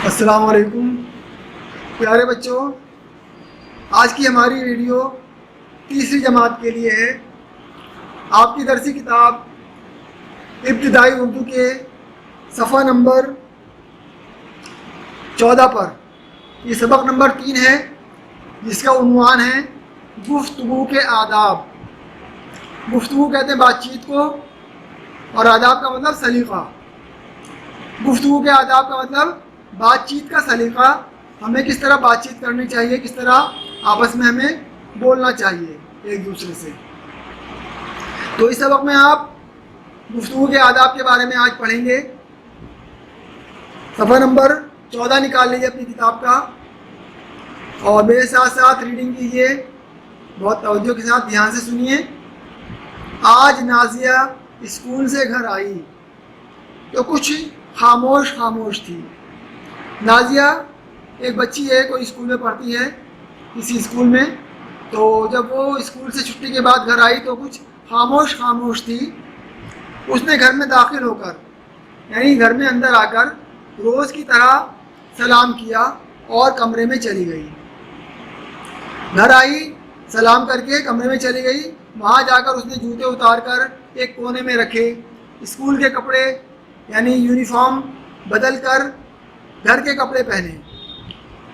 السلام علیکم پیارے بچوں، آج کی ہماری ویڈیو تیسری جماعت کے لیے ہے۔ آپ کی درسی کتاب ابتدائی اردو کے صفحہ نمبر 14 پر یہ سبق نمبر 3 ہے، جس کا عنوان ہے گفتگو کے آداب۔ گفتگو کہتے ہیں بات چیت کو، اور آداب کا مطلب سلیقہ۔ گفتگو کے آداب کا مطلب بات چیت کا سلیقہ، ہمیں کس طرح بات چیت کرنی چاہیے، کس طرح آپس میں ہمیں بولنا چاہیے ایک دوسرے سے۔ تو اس سبق میں آپ گفتگو کے آداب کے بارے میں آج پڑھیں گے۔ صفحہ نمبر 14 نکال لیجیے اپنی کتاب کا، اور میرے ساتھ ساتھ ریڈنگ کیجیے، بہت توجہ کے ساتھ دھیان سے سنیے۔ آج نازیہ اسکول سے گھر آئی تو کچھ خاموش تھی۔ نازیہ ایک بچی ہے، کوئی اسکول میں پڑھتی ہے، کسی اسکول میں۔ تو جب وہ اسکول سے چھٹی کے بعد گھر آئی تو کچھ خاموش تھی۔ اس نے گھر میں داخل ہو کر، یعنی گھر میں اندر آ کر روز کی طرح سلام کیا اور کمرے میں چلی گئی۔ گھر آئی، سلام کر کے کمرے میں چلی گئی۔ وہاں جا کر اس نے جوتے اتار کر ایک کونے میں رکھے، اسکول کے کپڑے یعنی یونیفارم بدل کر گھر کے کپڑے پہنے،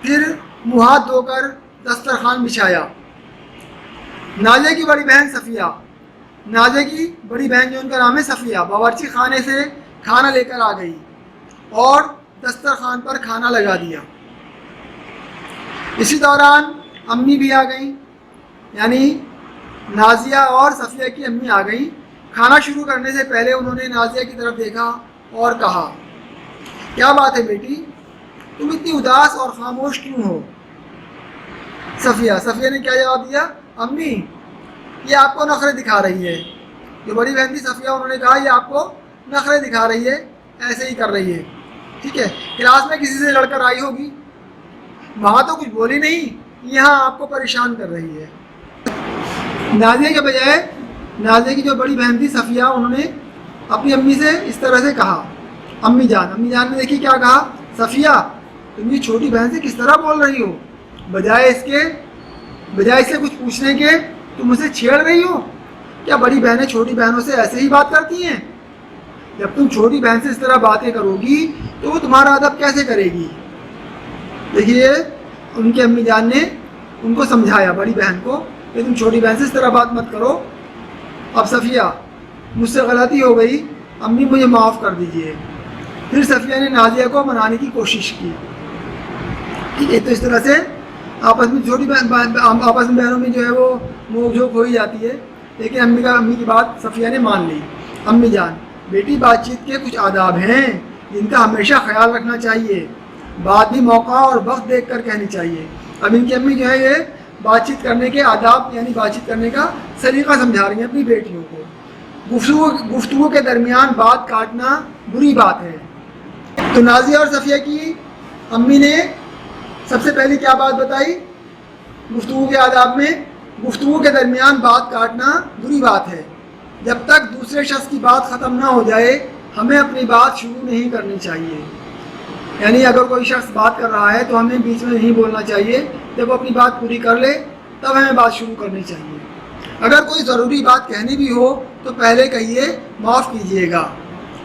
پھر منہ ہاتھ دھو کر دسترخوان بچھایا۔ نازیہ کی بڑی بہن صفیہ، نازیہ کی بڑی بہن جو ان کا نام ہے صفیہ، باورچی خانے سے کھانا لے کر آ گئی اور دسترخوان پر کھانا لگا دیا۔ اسی دوران امی بھی آ گئیں، یعنی نازیہ اور صفیہ کی امی آ گئیں۔ کھانا شروع کرنے سے پہلے انہوں نے نازیہ کی طرف دیکھا اور کہا، کیا بات ہے بیٹی، تم اتنی اداس اور خاموش کیوں ہو؟ صفیہ نے کیا جواب دیا، امی یہ آپ کو نخرے دکھا رہی ہے۔ جو بڑی بہن تھی صفیہ، انہوں نے کہا یہ آپ کو نخرے دکھا رہی ہے، ایسے ہی کر رہی ہے، ٹھیک ہے، کلاس میں کسی سے لڑ کر آئی ہوگی، وہاں تو کچھ بولی نہیں، یہاں آپ کو پریشان کر رہی ہے۔ نازیہ کے بجائے نازیہ کی جو بڑی بہن تھی صفیہ، انہوں نے اپنی امی سے اس طرح سے کہا، امی جان نے دیکھی کیا کہا، صفیہ تم یہ چھوٹی بہن سے کس طرح بول رہی ہو، بجائے اس سے کچھ پوچھنے کے تم اسے چھیڑ رہی ہو۔ کیا بڑی بہنیں چھوٹی بہنوں سے ایسے ہی بات کرتی ہیں؟ جب تم چھوٹی بہن سے اس طرح باتیں کرو گی تو وہ تمہارا ادب کیسے کرے گی؟ دیکھیے ان کی امی جان نے ان کو سمجھایا، بڑی بہن کو، کہ تم چھوٹی بہن سے اس طرح بات مت کرو۔ اب صفیہ مجھ سے غلطی ہو گئی، امی مجھے معاف کر دیجیے۔ پھر صفیہ نے نازیہ کو منانے کی کوشش کی، ٹھیک ہے۔ تو اس طرح سے آپس میں بہنوں میں جو ہے وہ نوک جھوک ہو ہی جاتی ہے، لیکن امی کی بات صفیہ نے مان لی۔ امی جان بیٹی، بات چیت کے کچھ آداب ہیں جن کا ہمیشہ خیال رکھنا چاہیے، بات بھی موقع اور وقت دیکھ کر کہنی چاہیے۔ اب ان کی امی جو ہے یہ بات چیت کرنے کے آداب یعنی بات چیت کرنے کا سلیقہ سمجھا رہی ہیں اپنی بیٹیوں کو۔ گفتگو کے درمیان بات کاٹنا بری بات ہے۔ تو نازیہ اور صفیہ کی امی نے سب سے پہلی کیا بات بتائی گفتگو کے آداب میں؟ گفتگو کے درمیان بات کاٹنا بری بات ہے۔ جب تک دوسرے شخص کی بات ختم نہ ہو جائے ہمیں اپنی بات شروع نہیں کرنی چاہیے۔ یعنی اگر کوئی شخص بات کر رہا ہے تو ہمیں بیچ میں نہیں بولنا چاہیے، جب وہ اپنی بات پوری کر لے تب ہمیں بات شروع کرنی چاہیے۔ اگر کوئی ضروری بات کہنی بھی ہو تو پہلے کہیے معاف کیجیے گا،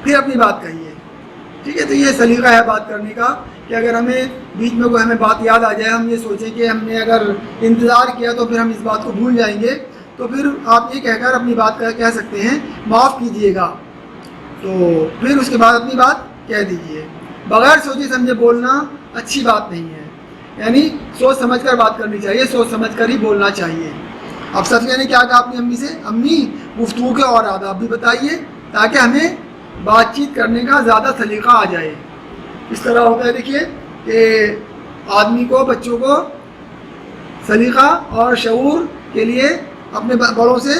پھر اپنی بات کہیے، ٹھیک ہے۔ تو یہ سلیقہ ہے بات کرنے کا، کہ اگر ہمیں بیچ میں کوئی ہمیں بات یاد آ جائے، ہم یہ سوچیں کہ ہم نے اگر انتظار کیا تو پھر ہم اس بات کو بھول جائیں گے، تو پھر آپ یہ کہہ کر اپنی بات کہہ سکتے ہیں معاف کیجیے گا، تو پھر اس کے بعد اپنی بات کہہ دیجیے۔ بغیر سوچے سمجھے بولنا اچھی بات نہیں ہے، یعنی سوچ سمجھ کر بات کرنی چاہیے، سوچ سمجھ کر ہی بولنا چاہیے۔ اب صفیہ نے کیا کہا اپنی امی سے، امی گفتگو کے اور آداب بھی بتائیے تاکہ ہمیں بات چیت کرنے کا زیادہ سلیقہ آ جائے۔ اس طرح ہوتا ہے دیکھیے کہ آدمی کو، بچوں کو سلیقہ اور شعور کے لیے اپنے بڑوں سے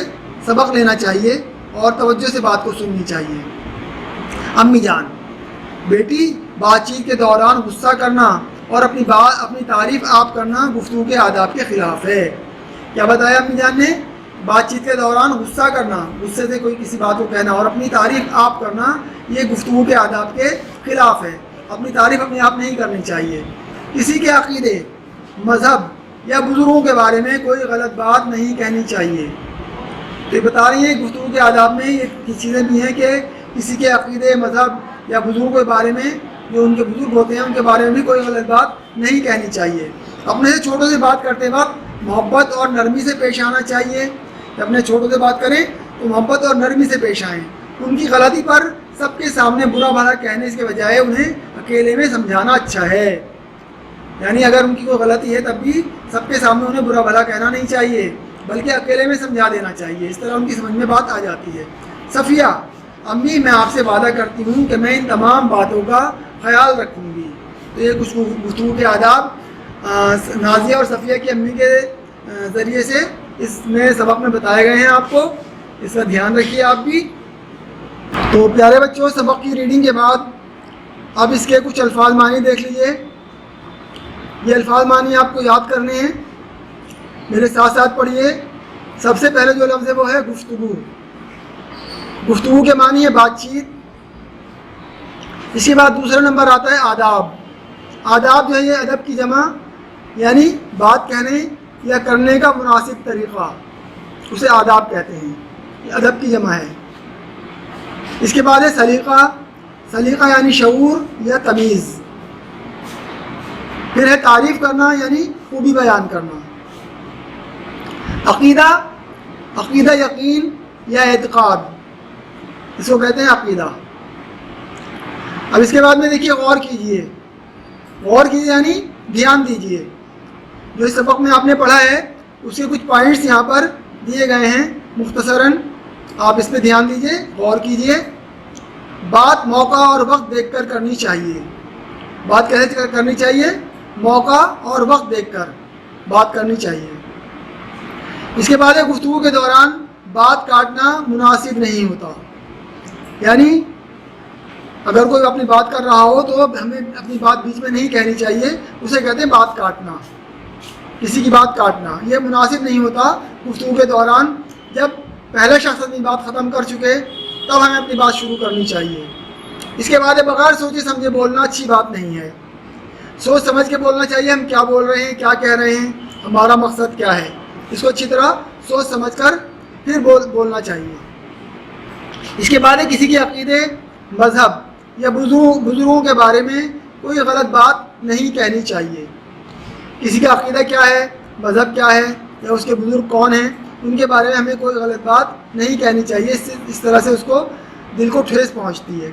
سبق لینا چاہیے اور توجہ سے بات کو سننی چاہیے۔ امی جان بیٹی، بات چیت کے دوران غصہ کرنا اور اپنی تعریف آپ کرنا گفتگو کے آداب کے خلاف ہے۔ کیا بتایا امی جان نے؟ بات چیت کے دوران غصہ کرنا، غصے سے کوئی کسی بات کو کہنا اور اپنی تعریف آپ کرنا، یہ گفتگو کے آداب کے خلاف ہے۔ اپنی تعریف اپنے آپ نہیں کرنی چاہیے. کسی کے عقیدے، مذہب یا بزرگوں کے بارے میں کوئی غلط بات نہیں کہنی چاہیے. تو یہ بتا رہی ہیں گفتگو کے آداب میں یہ چیزیں بھی ہیں کہ کسی کے عقیدے، مذہب یا بزرگوں کے بارے میں، جو ان کے بزرگ ہوتے ہیں ان کے بارے میں بھی کوئی غلط بات نہیں کہنی چاہیے. اپنے سے چھوٹوں سے بات کرتے وقت محبت اور نرمی سے پیش آنا چاہیے. کہ اپنے چھوٹوں سے بات کریں تو محبت اور نرمی سے پیش آئیں. ان کی غلطی پر سب کے سامنے برا بھلا کہنے کے بجائے انہیں اکیلے میں سمجھانا اچھا ہے. یعنی اگر ان کی کوئی غلطی ہے تب بھی سب کے سامنے انہیں برا بھلا کہنا نہیں چاہیے، بلکہ اکیلے میں سمجھا دینا چاہیے. اس طرح ان کی سمجھ میں بات آ جاتی ہے. صفیہ: امی میں آپ سے وعدہ کرتی ہوں کہ میں ان تمام باتوں کا خیال رکھوں گی. تو یہ کچھ گفتگو کے آداب نازیہ اور صفیہ کی امی کے ذریعے سے اس میں سبق میں بتائے گئے ہیں. آپ کو اس کا دھیان رکھیے آپ بھی. تو پیارے بچوں، سبق کی ریڈنگ کے بعد اب اس کے کچھ الفاظ معنی دیکھ لیجئے. یہ الفاظ معنی آپ کو یاد کرنے ہیں، میرے ساتھ ساتھ پڑھیے. سب سے پہلے جو لفظ ہے وہ ہے گفتگو. گفتگو کے معنی ہے بات چیت. اس کے بعد دوسرا نمبر آتا ہے آداب. آداب جو ہے یہ ادب کی جمع، یعنی بات کہنے یا کرنے کا مناسب طریقہ، اسے آداب کہتے ہیں. یہ ادب کی جمع ہے. اس کے بعد ہے سلیقہ. سلیقہ یعنی شعور یا تمیز. پھر ہے تعریف کرنا یعنی خوبی بیان کرنا. عقیدہ. عقیدہ یقین یا اعتقاد، اس کو کہتے ہیں عقیدہ. اب اس کے بعد میں دیکھیے غور کیجئے. غور کیجئے یعنی دھیان دیجئے. جو اس سبق میں آپ نے پڑھا ہے اس کے کچھ پوائنٹس یہاں پر دیے گئے ہیں مختصراً. آپ اس پہ دھیان دیجئے، غور کیجئے. بات موقع اور وقت دیکھ کر کرنی چاہیے. بات کیسے کرنی چاہیے؟ موقع اور وقت دیکھ کر بات کرنی چاہیے. اس کے بعد ہے گفتگو کے دوران بات کاٹنا مناسب نہیں ہوتا. یعنی اگر کوئی اپنی بات کر رہا ہو تو ہمیں اپنی بات بیچ میں نہیں کہنی چاہیے. اسے کہتے ہیں بات کاٹنا، کسی کی بات کاٹنا. یہ مناسب نہیں ہوتا گفتگو کے دوران. جب پہلا شخص اپنی بات ختم کر چکے تب ہمیں اپنی بات شروع کرنی چاہیے. اس کے بعد بغیر سوچے سمجھے بولنا اچھی بات نہیں ہے. سوچ سمجھ کے بولنا چاہیے. ہم کیا بول رہے ہیں، کیا کہہ رہے ہیں، ہمارا مقصد کیا ہے، اس کو اچھی طرح سوچ سمجھ کر پھر بولنا چاہیے. اس کے بعد کسی کے عقیدے، مذہب یا بزرگوں کے بارے میں کوئی غلط بات نہیں کہنی چاہیے. کسی کا عقیدہ کیا ہے، مذہب کیا ہے یا اس کے بزرگ کون ہیں، ان کے بارے میں ہمیں کوئی غلط بات نہیں کہنی چاہیے. اس طرح سے اس کو دل کو ٹھیس پہنچتی ہے.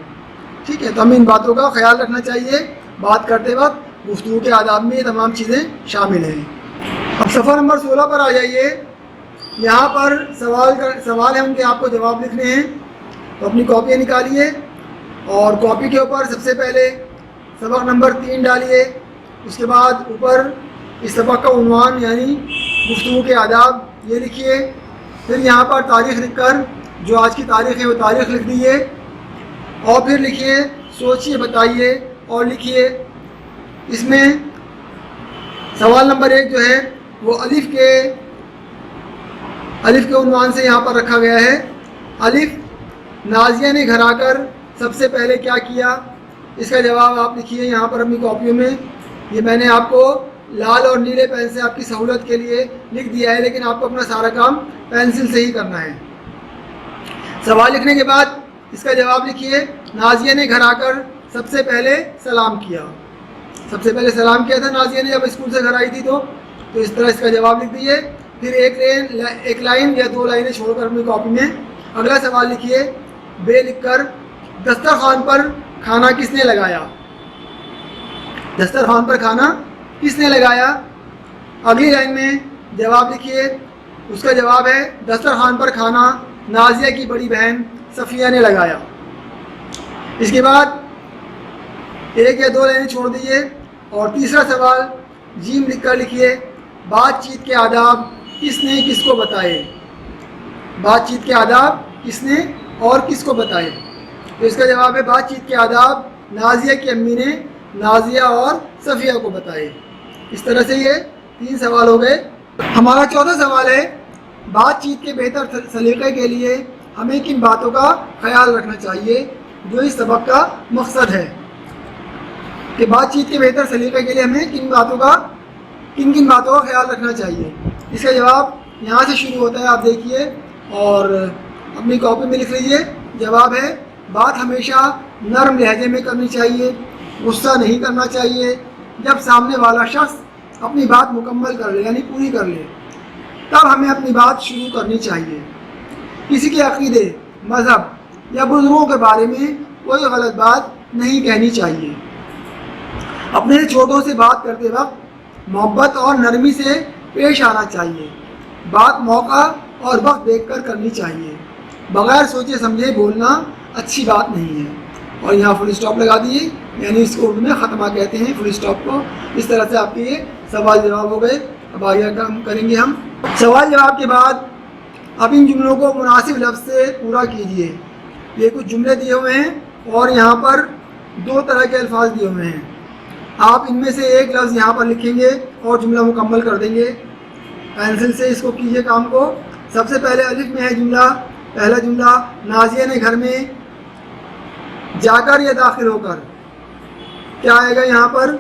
ٹھیک ہے، تو ہمیں ان باتوں کا خیال رکھنا چاہیے. بات کرتے وقت گفتگو کے آداب میں یہ تمام چیزیں شامل ہیں. اب صفحہ نمبر 16 پر آ جائیے. یہاں پر سوال ہے ان کے آپ کو جواب لکھنے ہیں. تو اپنی کاپیاں نکالیے اور کاپی کے اوپر سب سے پہلے سبق نمبر 3 ڈالیے. اس کے بعد اوپر اس سبق کا عنوان یعنی گفتگو کے آداب یہ لکھیے. پھر یہاں پر تاریخ لکھ کر جو آج کی تاریخ ہے وہ تاریخ لکھ دیجیے. اور پھر لکھیے، سوچیے، بتائیے اور لکھیے. اس میں سوال نمبر 1 جو ہے وہ الف کے عنوان سے یہاں پر رکھا گیا ہے. الف: نازیہ نے گھر آ کر سب سے پہلے کیا کیا؟ اس کا جواب آپ لکھیے یہاں پر اپنی کاپیوں میں. یہ میں نے آپ کو لال اور نیلے پین سے آپ کی سہولت کے لیے لکھ دیا ہے، لیکن آپ کو اپنا سارا کام پینسل سے ہی کرنا ہے. سوال لکھنے کے بعد اس کا جواب لکھیے. نازیہ نے گھر آ کر سب سے پہلے سلام کیا. سب سے پہلے سلام کیا تھا نازیہ نے جب اسکول سے گھر آئی تھی. تو اس طرح اس کا جواب لکھ دیجیے. پھر ایک لائن یا 2 لائنیں چھوڑ کر اپنی کاپی میں اگلا سوال لکھیے. بے لکھ کر دسترخوان پر کھانا کس نے لگایا؟ دسترخوان پر کھانا کس نے لگایا؟ اگلی لائن میں جواب لکھیے. اس کا جواب ہے دسترخوان پر کھانا نازیہ کی بڑی بہن صفیہ نے لگایا. اس کے بعد 1 یا 2 لائنیں چھوڑ دیجیے. اور تیسرا سوال جیم لکھ کر لکھیے. بات چیت کے آداب کس نے کس کو بتائے؟ بات چیت کے آداب کس نے اور کس کو بتائے؟ تو اس کا جواب ہے بات چیت کے آداب نازیہ کی امی نے نازیہ اور صفیہ کو بتائے. اس طرح سے یہ 3 سوال ہو گئے. ہمارا چوتھا سوال ہے بات چیت کے بہتر سلیقے کے لیے ہمیں کن باتوں کا خیال رکھنا چاہیے جو اس سبق کا مقصد ہے. کہ بات چیت کے بہتر سلیقے کے لیے ہمیں کن کن باتوں کا خیال رکھنا چاہیے. اس کا جواب یہاں سے شروع ہوتا ہے, آپ دیکھیے اور اپنی کاپی میں لکھ لیجیے. جواب ہے بات ہمیشہ نرم لہجے میں کرنی چاہیے, غصہ نہیں کرنا چاہیے. جب سامنے والا شخص اپنی بات مکمل کر لے یعنی پوری کر لے تب ہمیں اپنی بات شروع کرنی چاہیے. کسی کے عقیدے, مذہب یا بزرگوں کے بارے میں کوئی غلط بات نہیں کہنی چاہیے. اپنے چھوٹوں سے بات کرتے وقت محبت اور نرمی سے پیش آنا چاہیے. بات موقع اور وقت دیکھ کر کرنی چاہیے. بغیر سوچے سمجھے بولنا اچھی بات نہیں ہے. اور یہاں فل اسٹاپ لگا دیجیے, یعنی اس کو اردو میں ختمہ کہتے ہیں فل اسٹاپ کو. اس طرح سے آپ کے یہ سوال جواب ہو گئے. اب آگے کام کریں گے ہم. سوال جواب کے بعد اب ان جملوں کو مناسب لفظ سے پورا کیجیے. یہ کچھ جملے دیے ہوئے ہیں اور یہاں پر 2 طرح کے الفاظ دیے ہوئے ہیں. آپ ان میں سے ایک لفظ یہاں پر لکھیں گے اور جملہ مکمل کر دیں گے. پینسل سے اس کو کیجیے کام کو. سب سے پہلے الف میں ہے جملہ. پہلا جملہ, نازیہ نے گھر میں جا کر یا داخل ہو کر. کیا آئے گا یہاں پر؟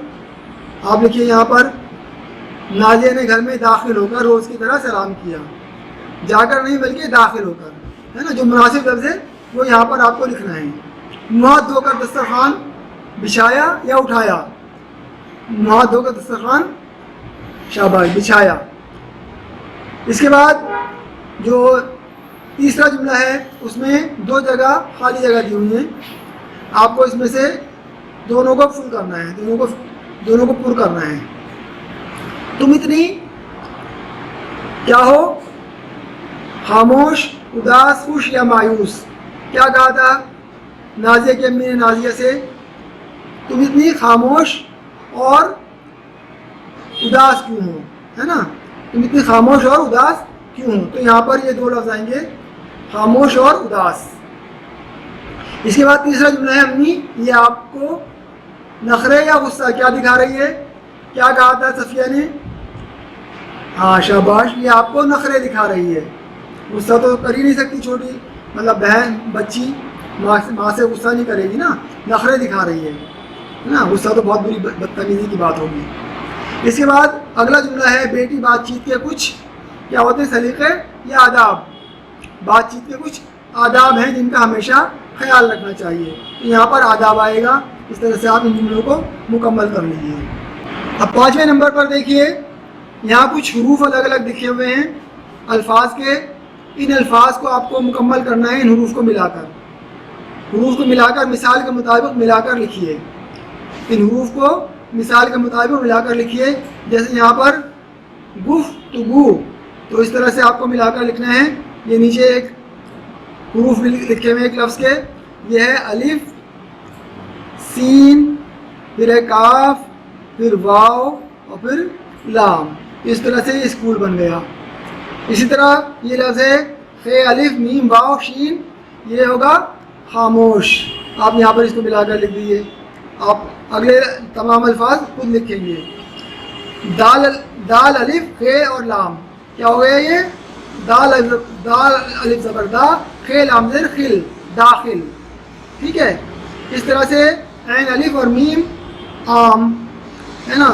آپ لکھیے یہاں پر نازیہ نے گھر میں داخل ہو کر روز کی طرح سلام کیا. جا کر نہیں بلکہ داخل ہو کر, ہے نا. جو مناسب لفظ ہے وہ یہاں پر آپ کو لکھنا ہے. منہ ہاتھ دھو کر دسترخوان بچھایا یا اٹھایا؟ منہ ہاتھ دھو کر دسترخوان, شاباش, بچھایا. اس کے بعد جو تیسرا جملہ ہے اس میں 2 جگہ خالی جگہ دی ہوئی ہیں. آپ کو اس میں سے دونوں کو فل کرنا ہے, دونوں کو پر کرنا ہے. تم اتنی کیا ہو, خاموش, اداس, خوش یا مایوس. کیا کہا تھا نازیہ کی امی نے نازیہ سے؟ تم اتنی خاموش اور اداس کیوں ہو, ہے نا. تم اتنی خاموش اور اداس کیوں ہو. تو یہاں پر یہ 2 لفظ آئیں گے, خاموش اور اداس. اس کے بعد تیسرا جملہ ہے امی, یہ آپ کو نخرے یا غصہ کیا دکھا رہی ہے؟ کیا کہا تھا صفیہ نے؟ ہاں شاباش, یہ آپ کو نخرے دکھا رہی ہے. غصہ تو کر ہی نہیں سکتی چھوٹی, مطلب بہن بچی ماں سے غصہ نہیں کرے گی نا, نخرے دکھا رہی ہے نا. غصہ تو بہت بری بدتمیزی کی بات ہوگی. اس کے بعد اگلا جملہ ہے بیٹی بات چیت کے کچھ کیا ہوتے ہیں سلیقے یا آداب. بات چیت کے کچھ آداب ہیں جن کا ہمیشہ خیال رکھنا چاہیے. یہاں پر آداب آئے گا. اس طرح سے آپ ان جملوں کو مکمل کر لیجیے. اب 5ویں نمبر پر دیکھیے, یہاں کچھ حروف الگ الگ لکھے ہوئے ہیں الفاظ کے. ان الفاظ کو آپ کو مکمل کرنا ہے ان حروف کو ملا کر. حروف کو ملا کر مثال کے مطابق ملا کر لکھیے. ان حروف کو مثال کے مطابق ملا کر لکھیے. جیسے یہاں پر گفتگو, تو اس طرح سے آپ کو ملا کر لکھنا ہے. یہ نیچے ایک حروف لکھے ہوئے ایک لفظ کے, یہ ہے الف, سین, پھر ہے کاف, پھر واو اور پھر لام. اس طرح سے یہ اسکول بن گیا. اسی طرح یہ لفظ ہے خے, الف, میم, واو, شین, یہ ہوگا خاموش. آپ یہاں پر اس کو ملا کر لکھ دیجیے. آپ اگلے تمام الفاظ خود لکھیں گے. دال, الف, خے اور لام. کیا ہو گیا یہ؟ دال الف زبر دا, خے لام زیر خل, داخل. ٹھیک ہے. اس طرح سے عین, الف اور میم, عام, ہے نا.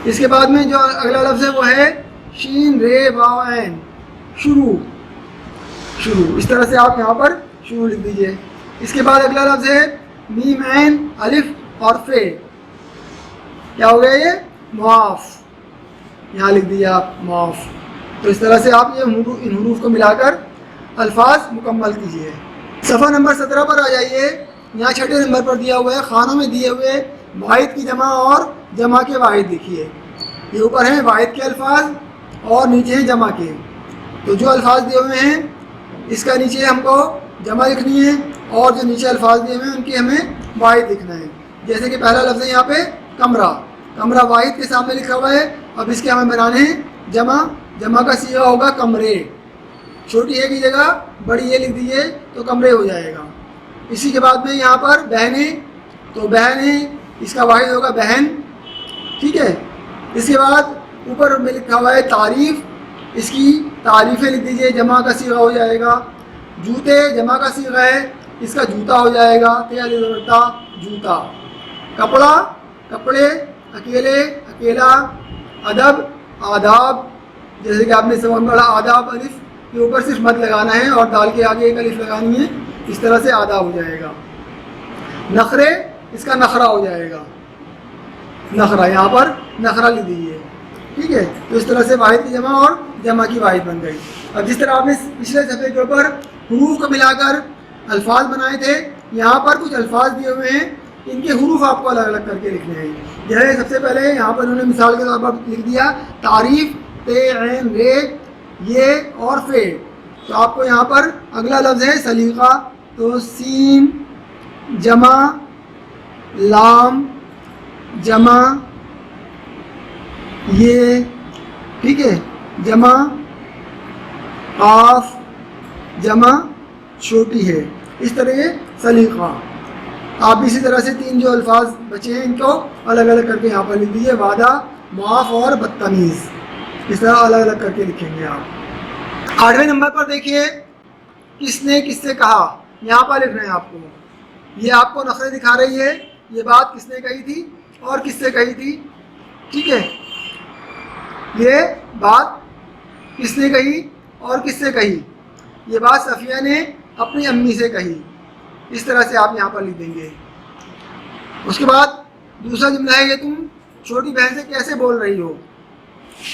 اس کے بعد میں جو اگلا لفظ ہے وہ ہے شین, رے, واو, عین, شروع. اس طرح سے آپ یہاں پر شروع لکھ دیجیے. اس کے بعد اگلا لفظ ہے میم, عین, الف اور فے. کیا ہو گیا یہ؟ معاف. یہاں لکھ دیجیے آپ معاف. تو اس طرح سے آپ یہ ان حروف کو ملا کر الفاظ مکمل کیجیے. صفحہ نمبر 17 پر آ جائیے. یہاں 6 نمبر پر دیا ہوا ہے خانوں میں دیے ہوئے واحد کی جمع اور جمع کے واحد لکھیے. یہ اوپر ہیں واحد کے الفاظ اور نیچے ہیں جمع کے. تو جو الفاظ دیے ہوئے ہیں اس کا نیچے ہم کو جمع لکھنی ہے اور جو نیچے الفاظ دیے ہوئے ہیں ان کی ہمیں واحد لکھنا ہے. جیسے کہ پہلا لفظ ہے یہاں پہ کمرہ. کمرہ واحد کے سامنے لکھا ہوا ہے. اب اس کے ہمیں بنانے ہیں جمع. جمع کا صیغہ ہوگا کمرے. چھوٹی اے کی جگہ بڑی اے لکھ دیجیے تو کمرے ہو جائے گا. اسی کے بعد میں یہاں پر بہنیں, تو بہنیں اس کا واحد ہوگا بہن. ٹھیک ہے. اس کے بعد اوپر میں لکھا ہوا ہے تعریف, اس کی تعریفیں لکھ دیجیے, جمع کا صیغہ ہو جائے گا. جوتے جمع کا صیغہ ہے, اس کا جوتا ہو جائے گا. جوتا. کپڑا کپڑے، اکیلے، اکیلا، ادب، آداب، جیسے کہ آپ نے سبق پڑھا آداب الف کے اوپر صرف مد لگانا ہے اور دال کے آگے ایک الف لگانی ہے، اس طرح سے آداب ہو جائے گا۔ نخرے، اس کا نخرہ ہو جائے گا، نخرہ یہاں پر نخرہ لکھ دیجیے، ٹھیک ہے۔ تو اس طرح سے واحد کی جمع اور جمع کی واحد بن گئی۔ اب جس طرح آپ نے پچھلے صفحے کے اوپر حروف کو ملا کر الفاظ بنائے تھے، یہاں پر کچھ الفاظ دیے ہوئے ہیں، ان کے حروف آپ کو الگ الگ کر کے لکھنے ہیں۔ جیسے سب سے پہلے یہاں پر انہوں نے مثال کے طور پر لکھ دیا تعریف، تے، عین، رے، یہ اور فے۔ تو آپ کو یہاں پر اگلا لفظ ہے سلیقہ، تو سین جمع لام جمع یہ، ٹھیک ہے، جمع قاف جمع چھوٹی ہے، اس طرح یہ سلیقہ۔ آپ اسی طرح سے تین جو الفاظ بچے ہیں ان کو الگ الگ کر کے یہاں پر لکھ دیجیے، وعدہ، معاف اور بدتمیز، اس طرح الگ الگ کر کے لکھیں گے آپ۔ 8ویں نمبر پر دیکھیے، کس نے کس سے کہا، یہاں پر لکھ رہے ہیں آپ کو، یہ آپ کو نخرے دکھا رہی ہے، یہ بات کس نے کہی تھی اور کس سے کہی تھی، ٹھیک ہے، یہ بات کس نے کہی اور کس سے کہی، یہ بات صفیہ نے اپنی امی سے کہی، اس طرح سے آپ یہاں پر لکھ دیں گے۔ اس کے بعد دوسرا جملہ ہے، یہ تم چھوٹی بہن سے کیسے بول رہی ہو،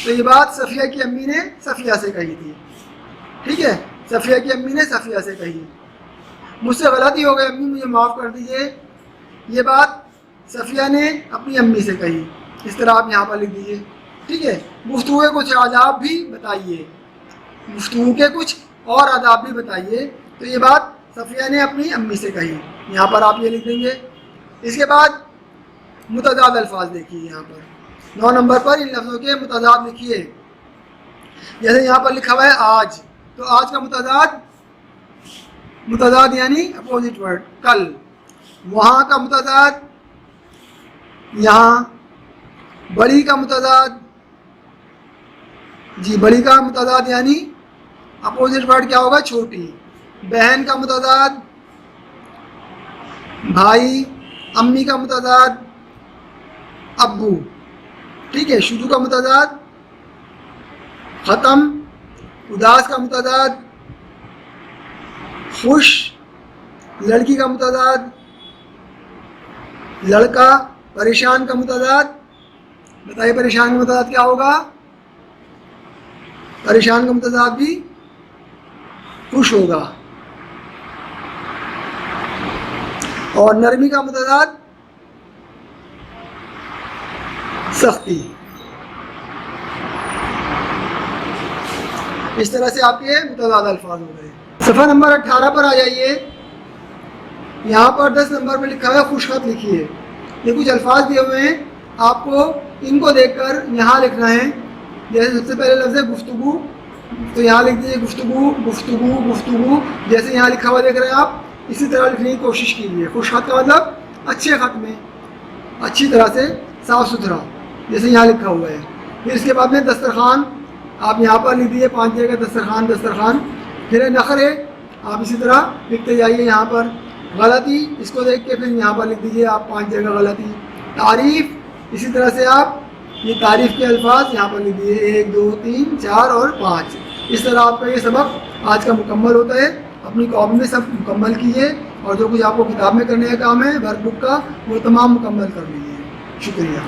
تو یہ بات صفیہ کی امی نے صفیہ سے کہی تھی، ٹھیک ہے، صفیہ کی امی نے صفیہ سے کہی۔ مجھ سے غلطی ہو گئی امی، مجھے معاف کر دیجیے، یہ بات صفیہ نے اپنی امی سے کہی، اس طرح آپ یہاں پر لکھ دیجیے، ٹھیک ہے۔ گفتگو کے کچھ آداب بھی بتائیے، گفتگو کے کچھ اور آداب بھی بتائیے، تو یہ بات صفیہ نے اپنی امی سے کہی، یہاں پر آپ یہ لکھ دیں گے۔ اس کے بعد متضاد الفاظ دیکھیے، یہاں پر 9 نمبر پر ان لفظوں کے متضاد لکھیے۔ جیسے یہاں پر لکھا ہوا ہے آج، تو آج کا متضاد یعنی اپوزٹ ورڈ کل۔ وہاں کا متضاد یہاں، بڑی کا متضاد، جی بڑی کا متضاد یعنی اپوزٹ ورڈ کیا ہوگا، چھوٹی۔ بہن کا متضاد بھائی، امی کا متضاد ابو، ٹھیک ہے۔ شروع کا متضاد ختم، اداس کا متضاد خوش، لڑکی کا متضاد لڑکا، پریشان کا متضاد، بتائیے پریشان کا متضاد کیا ہوگا، پریشان کا متضاد بھی خوش ہوگا۔ اور نرمی کا متضاد سختی۔ اس طرح سے آپ کے متضاد الفاظ ہو گئے۔ صفحہ نمبر 18 پر آ جائیے، یہاں پر 10 نمبر پہ لکھا ہے خوش خط لکھیے۔ یہ کچھ الفاظ دیے ہوئے ہیں، آپ کو ان کو دیکھ کر یہاں لکھنا ہے۔ جیسے سب سے پہلے لفظ ہے گفتگو، تو یہاں لکھ دیجیے گفتگو گفتگو گفتگو، جیسے یہاں لکھا ہوا دیکھ رہے ہیں آپ، اسی طرح لکھنے کی کوشش کیجیے۔ خوش خط کا مطلب اچھے خط میں، اچھی طرح سے صاف ستھرا، جیسے یہاں لکھا ہوا ہے۔ پھر اس کے بعد میں دسترخوان، آپ یہاں پر لکھ دیجیے 5 جگہ دسترخوان دسترخوان۔ پھر نخرے، آپ اسی طرح لکھتے جائیے یہاں پر۔ غلطی، اس کو دیکھ کے پھر یہاں پر لکھ دیجیے آپ 5 جگہ غلطی۔ تعریف، اسی طرح سے آپ یہ تعریف کے الفاظ یہاں پر لکھ دیجیے 1 2 3 4 اور 5۔ اس طرح آپ کا یہ سبق آج کا مکمل ہوتا ہے۔ اپنی کاپی میں سب مکمل کیجیے، اور جو کچھ آپ کو کتاب میں کرنے کا کام ہے ورک بک کا، وہ تمام مکمل کر لیجیے۔ شکریہ۔